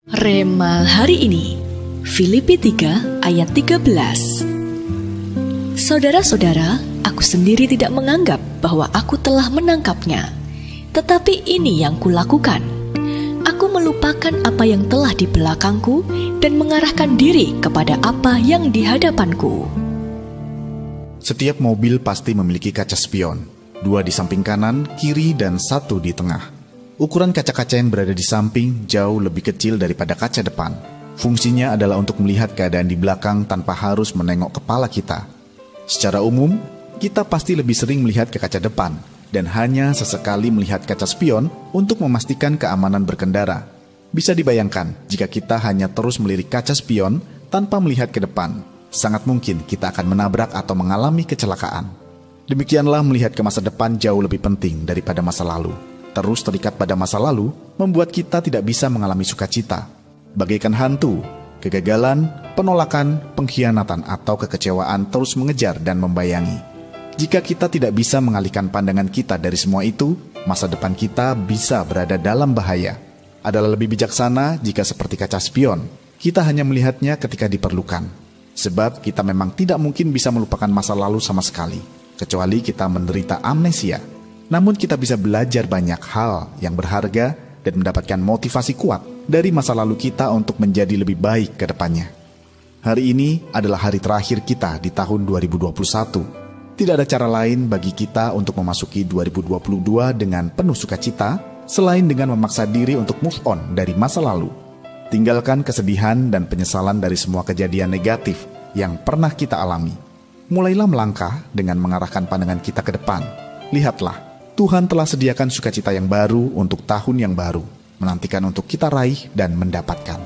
Rema hari ini, Filipi 3 ayat 13. Saudara-saudara, aku sendiri tidak menganggap bahwa aku telah menangkapnya. Tetapi ini yang kulakukan. Aku melupakan apa yang telah di belakangku dan mengarahkan diri kepada apa yang di hadapanku. Setiap mobil pasti memiliki kaca spion, 2 di samping kanan, kiri, dan 1 di tengah. Ukuran kaca-kaca yang berada di samping jauh lebih kecil daripada kaca depan. Fungsinya adalah untuk melihat keadaan di belakang tanpa harus menengok kepala kita. Secara umum, kita pasti lebih sering melihat ke kaca depan dan hanya sesekali melihat kaca spion untuk memastikan keamanan berkendara. Bisa dibayangkan jika kita hanya terus melirik kaca spion tanpa melihat ke depan, sangat mungkin kita akan menabrak atau mengalami kecelakaan. Demikianlah melihat ke masa depan jauh lebih penting daripada masa lalu. Terus terikat pada masa lalu membuat kita tidak bisa mengalami sukacita. Bagaikan hantu, kegagalan, penolakan, pengkhianatan, atau kekecewaan terus mengejar dan membayangi. Jika kita tidak bisa mengalihkan pandangan kita dari semua itu, masa depan kita bisa berada dalam bahaya. Adalah lebih bijaksana jika seperti kaca spion, kita hanya melihatnya ketika diperlukan. Sebab kita memang tidak mungkin bisa melupakan masa lalu sama sekali, kecuali kita menderita amnesia. Namun kita bisa belajar banyak hal yang berharga dan mendapatkan motivasi kuat dari masa lalu kita untuk menjadi lebih baik ke depannya. Hari ini adalah hari terakhir kita di tahun 2021. Tidak ada cara lain bagi kita untuk memasuki 2022 dengan penuh sukacita selain dengan memaksa diri untuk move on dari masa lalu. Tinggalkan kesedihan dan penyesalan dari semua kejadian negatif yang pernah kita alami. Mulailah melangkah dengan mengarahkan pandangan kita ke depan. Lihatlah, Tuhan telah sediakan sukacita yang baru untuk tahun yang baru, menantikan untuk kita raih dan mendapatkan.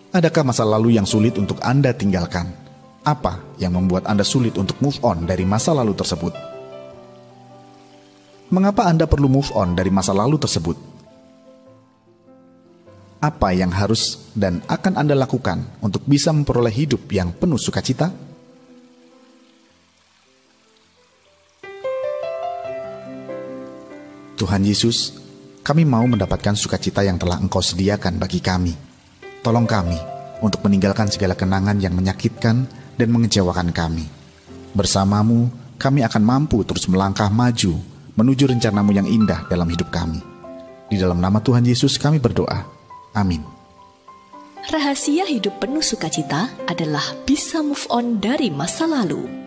Adakah masa lalu yang sulit untuk Anda tinggalkan? Apa yang membuat Anda sulit untuk move on dari masa lalu tersebut? Mengapa Anda perlu move on dari masa lalu tersebut? Apa yang harus dan akan Anda lakukan untuk bisa memperoleh hidup yang penuh sukacita? Tuhan Yesus, kami mau mendapatkan sukacita yang telah Engkau sediakan bagi kami. Tolong kami untuk meninggalkan segala kenangan yang menyakitkan dan mengecewakan kami. Bersamamu, kami akan mampu terus melangkah maju menuju rencana-Mu yang indah dalam hidup kami. Di dalam nama Tuhan Yesus kami berdoa. Amin. Rahasia hidup penuh sukacita adalah bisa move on dari masa lalu.